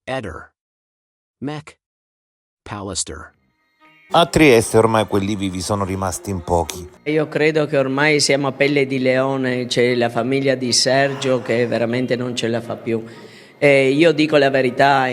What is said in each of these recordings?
Eder. Mech. Pallister. A Trieste ormai quelli vivi sono rimasti in pochi. Io credo che ormai siamo a pelle di leone, c'è la famiglia di Sergio che veramente non ce la fa più. Io dico la verità,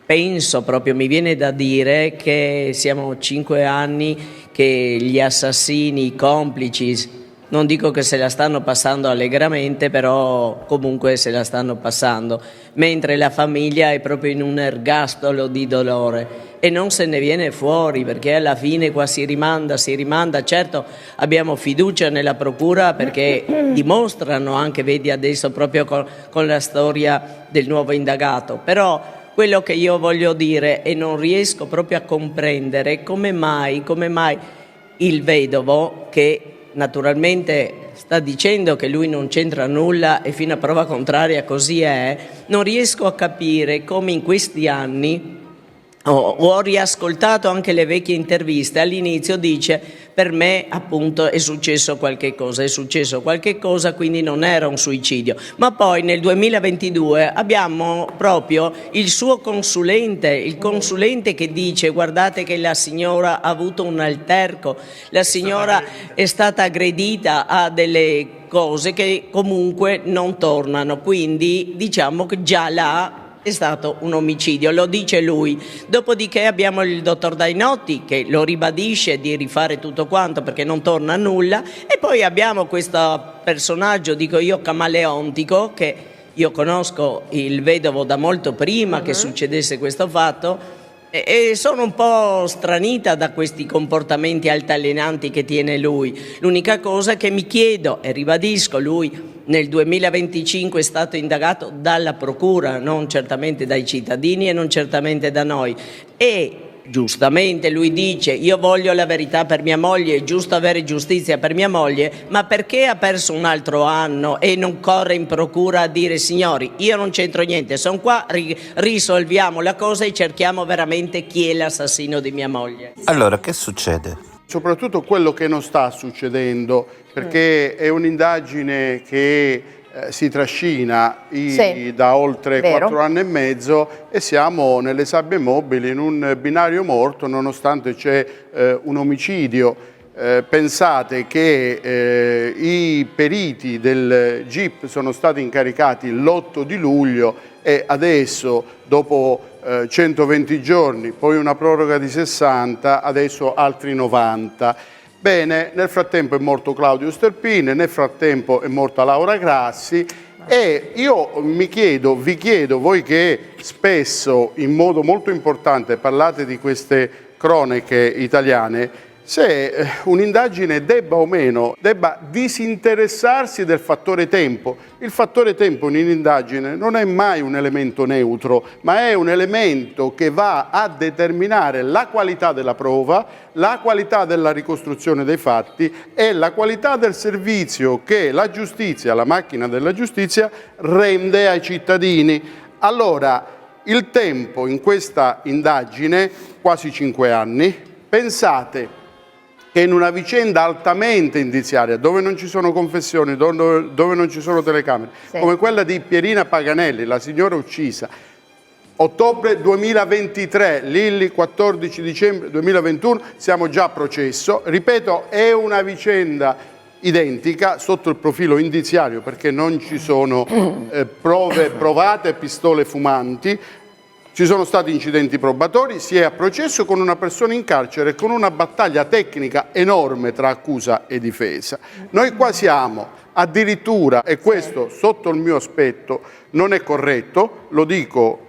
penso proprio, mi viene da dire che siamo 5 anni che gli assassini, i complici, non dico che se la stanno passando allegramente, però comunque se la stanno passando, mentre la famiglia è proprio in un ergastolo di dolore e non se ne viene fuori, perché alla fine qua si rimanda. Certo, abbiamo fiducia nella procura perché dimostrano anche, vedi adesso proprio con la storia del nuovo indagato, però quello che io voglio dire e non riesco proprio a comprendere come mai il vedovo, che naturalmente sta dicendo che lui non c'entra nulla e fino a prova contraria così è, non riesco a capire come in questi anni, ho riascoltato anche le vecchie interviste, all'inizio dice per me appunto è successo qualche cosa, quindi non era un suicidio, ma poi nel 2022 abbiamo proprio il suo consulente, il consulente che dice guardate che la signora ha avuto un alterco, la signora è stata aggredita, ha delle cose che comunque non tornano, quindi diciamo che già là è stato un omicidio, lo dice lui. Dopodiché abbiamo il dottor Dainotti che lo ribadisce di rifare tutto quanto perché non torna a nulla, e poi abbiamo questo personaggio, dico io, camaleontico, che io conosco il vedovo da molto prima che succedesse questo fatto, e sono un po' stranita da questi comportamenti altalenanti che tiene lui. L'unica cosa che mi chiedo, e ribadisco, lui nel 2025 è stato indagato dalla procura, non certamente dai cittadini e non certamente da noi, e giustamente lui dice io voglio la verità per mia moglie, è giusto avere giustizia per mia moglie, ma perché ha perso un altro anno e non corre in procura a dire signori io non c'entro niente, sono qua, risolviamo la cosa e cerchiamo veramente chi è l'assassino di mia moglie. Allora, che succede? Soprattutto quello che non sta succedendo, perché è un'indagine che si trascina da oltre 4 anni e mezzo e siamo nelle sabbie mobili in un binario morto nonostante c'è un omicidio. Pensate che i periti del GIP sono stati incaricati l'8 di luglio e adesso dopo 120 giorni, poi una proroga di 60, adesso altri 90. Bene, nel frattempo è morto Claudio Sterpin, nel frattempo è morta Laura Grassi e io vi chiedo, voi che spesso in modo molto importante parlate di queste cronache italiane, se un'indagine debba disinteressarsi del fattore tempo. Il fattore tempo in un'indagine non è mai un elemento neutro, ma è un elemento che va a determinare la qualità della prova, la qualità della ricostruzione dei fatti e la qualità del servizio che la giustizia, la macchina della giustizia, rende ai cittadini. Allora, il tempo in questa indagine, quasi 5 anni, pensate che in una vicenda altamente indiziaria, dove non ci sono confessioni, dove non ci sono telecamere, come quella di Pierina Paganelli, la signora uccisa, ottobre 2023, Lilli 14 dicembre 2021, siamo già a processo. Ripeto, è una vicenda identica sotto il profilo indiziario perché non ci sono prove provate, pistole fumanti. Ci sono stati incidenti probatori, si è a processo con una persona in carcere e con una battaglia tecnica enorme tra accusa e difesa. Noi qua siamo addirittura, e questo sotto il mio aspetto non è corretto, lo dico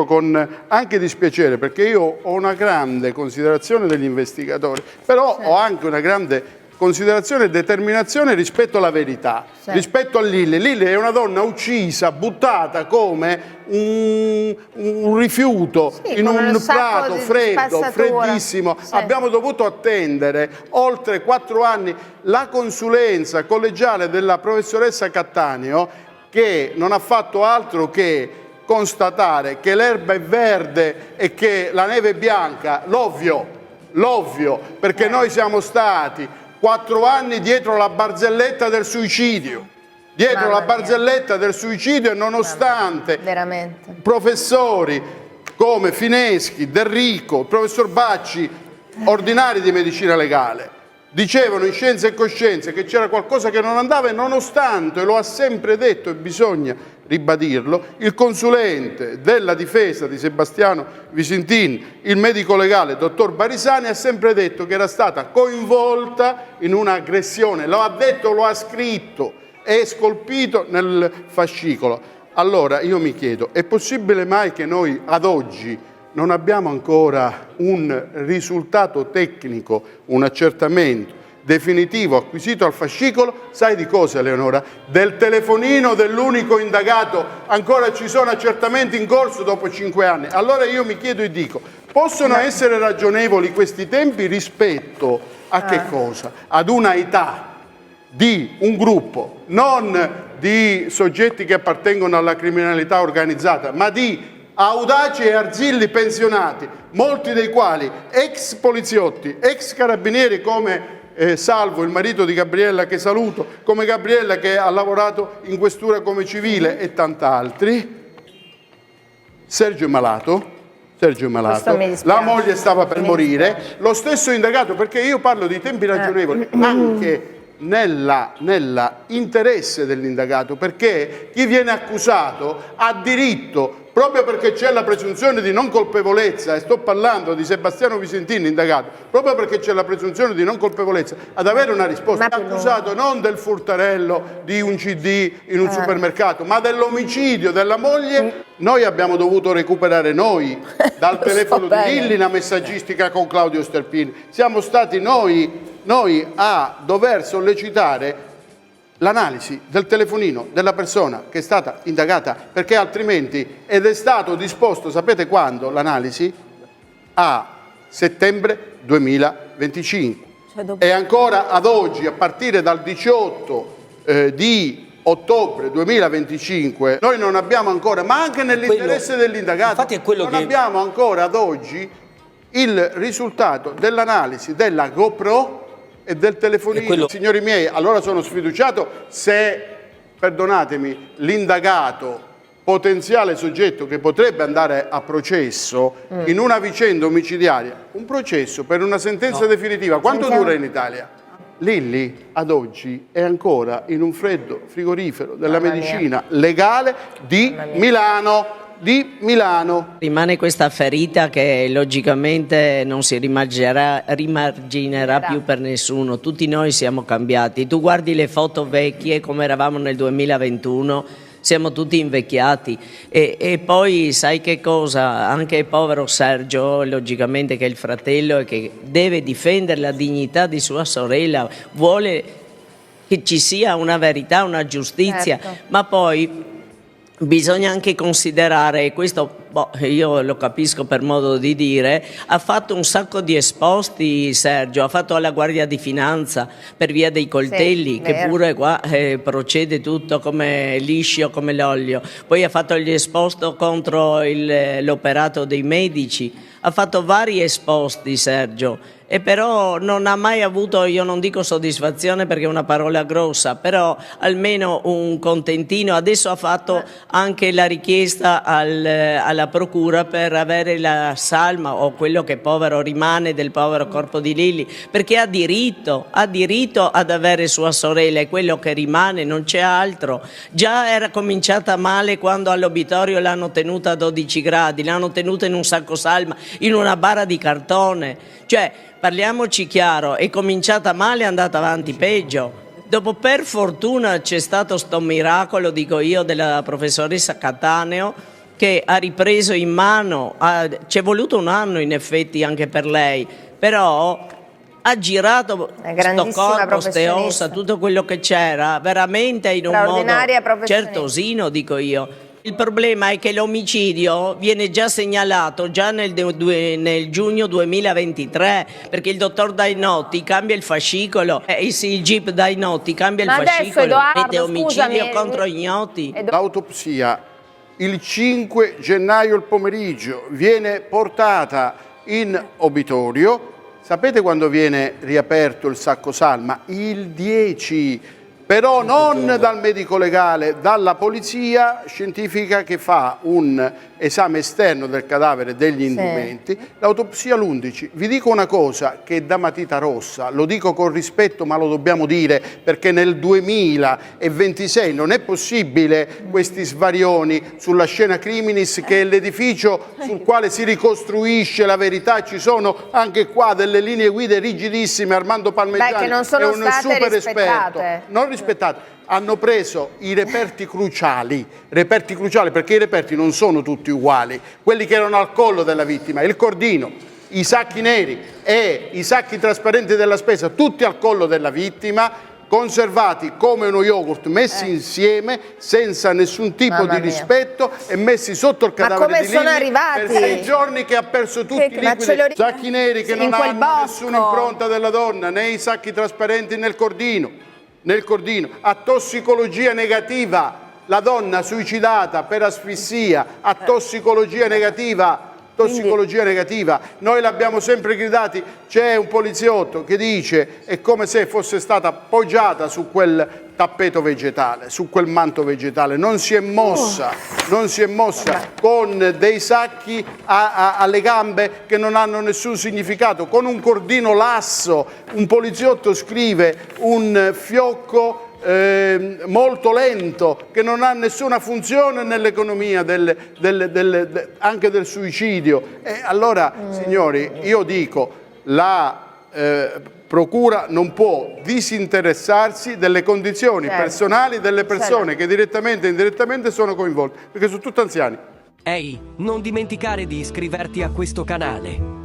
con anche dispiacere perché io ho una grande considerazione degli investigatori, però ho anche una grande considerazione e determinazione rispetto alla verità, rispetto a Lilli. Lilli è una donna uccisa, buttata come un rifiuto in un prato freddo, freddissimo. Abbiamo dovuto attendere oltre 4 anni la consulenza collegiale della professoressa Cattaneo, che non ha fatto altro che constatare che l'erba è verde e che la neve è bianca, l'ovvio, perché noi siamo stati 4 anni dietro la barzelletta del suicidio. dietro la barzelletta del suicidio, e nonostante professori come Fineschi, Del Rico, il professor Bacci, ordinari di medicina legale, dicevano in Scienza e Coscienza che c'era qualcosa che non andava, e nonostante, lo ha sempre detto e bisogna ribadirlo, il consulente della difesa di Sebastiano Visintin, il medico legale dottor Barisani, ha sempre detto che era stata coinvolta in un'aggressione. Lo ha detto, lo ha scritto, è scolpito nel fascicolo. Allora io mi chiedo, è possibile mai che noi ad oggi non abbiamo ancora un risultato tecnico, un accertamento definitivo acquisito al fascicolo? Sai di cosa, Eleonora? Del telefonino dell'unico indagato. Ancora ci sono accertamenti in corso dopo 5 anni. Allora io mi chiedo e dico, possono essere ragionevoli questi tempi rispetto a che cosa? Ad una età di un gruppo, non di soggetti che appartengono alla criminalità organizzata, ma di audaci e arzilli pensionati, molti dei quali ex poliziotti, ex carabinieri come Salvo, il marito di Gabriella che saluto, come Gabriella che ha lavorato in questura come civile, e tant'altri. Sergio è malato, la moglie stava per morire, lo stesso indagato, perché io parlo di tempi ragionevoli anche nella interesse dell'indagato, perché chi viene accusato ha diritto, proprio perché c'è la presunzione di non colpevolezza, e sto parlando di Sebastiano Visintin, indagato, proprio perché c'è la presunzione di non colpevolezza, ad avere una risposta. È accusato non del furtarello di un CD in un supermercato, ma dell'omicidio della moglie. Noi abbiamo dovuto recuperare dal telefono di Lilli la messaggistica con Claudio Sterpini. Siamo stati noi a dover sollecitare l'analisi del telefonino della persona che è stata indagata, perché altrimenti, ed è stato disposto, sapete quando l'analisi? A settembre 2025. E ancora ad oggi, a partire dal 18 di ottobre 2025, noi non abbiamo ancora, ma anche nell'interesse dell'indagato, abbiamo ancora ad oggi il risultato dell'analisi della GoPro e del telefonino. Signori miei, allora sono sfiduciato se, perdonatemi, l'indagato, potenziale soggetto che potrebbe andare a processo in una vicenda omicidiaria, un processo per una sentenza definitiva, quanto dura in Italia? Lilli ad oggi è ancora in un freddo frigorifero della medicina legale di Milano. Rimane questa ferita che logicamente non si rimarginerà più per nessuno. Tutti noi siamo cambiati. Tu guardi le foto vecchie come eravamo nel 2021, siamo tutti invecchiati. E poi sai che cosa? Anche il povero Sergio, logicamente, che è il fratello e che deve difendere la dignità di sua sorella, vuole che ci sia una verità, una giustizia, ma poi bisogna anche considerare, questo io lo capisco per modo di dire, ha fatto un sacco di esposti Sergio, ha fatto alla Guardia di Finanza per via dei coltelli, che pure qua procede tutto come liscio, come l'olio. Poi ha fatto gli esposti contro l'operato dei medici, ha fatto vari esposti Sergio. E però non ha mai avuto, io non dico soddisfazione perché è una parola grossa, però almeno un contentino. Adesso ha fatto anche la richiesta alla procura per avere la salma o quello che povero rimane del povero corpo di Lilli, perché ha diritto ad avere sua sorella, e quello che rimane, non c'è altro. Già era cominciata male quando all'obitorio l'hanno tenuta a 12 gradi, l'hanno tenuta in un sacco salma, in una bara di cartone, cioè parliamoci chiaro, è cominciata male, è andata avanti peggio. Dopo, per fortuna, c'è stato sto miracolo, dico io, della professoressa Cattaneo, che ha ripreso in mano, ci è voluto un anno in effetti anche per lei, però ha girato sto corpo, ste ossa, tutto quello che c'era, veramente in un modo certosino, dico io. Il problema è che l'omicidio viene già segnalato già nel giugno 2023, perché il dottor Dainotti cambia il fascicolo, il GIP Dainotti cambia il fascicolo, mette omicidio contro ignoti. L'autopsia il 5 gennaio il pomeriggio viene portata in obitorio. Sapete quando viene riaperto il sacco salma? Il 10. però non dal medico legale, dalla polizia scientifica che fa un esame esterno del cadavere degli indumenti, l'autopsia l'11. Vi dico una cosa che è da matita rossa, lo dico con rispetto ma lo dobbiamo dire perché nel 2026 non è possibile questi svarioni sulla scena criminis, che è l'edificio sul quale si ricostruisce la verità. Ci sono anche qua delle linee guida rigidissime, Armando Palmegiani che non sono è un state super rispettate. esperto, non rispettate. Hanno preso i reperti cruciali, perché i reperti non sono tutti uguali, quelli che erano al collo della vittima, il cordino, i sacchi neri e i sacchi trasparenti della spesa, tutti al collo della vittima, conservati come uno yogurt, messi insieme senza nessun tipo di rispetto e messi sotto il cadavere di Lilli arrivati? per 6 giorni, che ha perso tutti i liquidi, sacchi neri che non hanno nessuna impronta della donna, né i sacchi trasparenti nel cordino, a tossicologia negativa, la donna suicidata per asfissia, a tossicologia negativa. Noi l'abbiamo sempre gridati. C'è un poliziotto che dice è come se fosse stata appoggiata su quel tappeto vegetale, su quel manto vegetale, non si è mossa, con dei sacchi alle gambe che non hanno nessun significato, con un cordino lasso. Un poliziotto scrive un fiocco molto lento che non ha nessuna funzione nell'economia anche del suicidio. E allora, signori, io dico, la Procura non può disinteressarsi delle condizioni personali delle persone che direttamente e indirettamente sono coinvolte, perché sono tutti anziani. Ehi, non dimenticare di iscriverti a questo canale.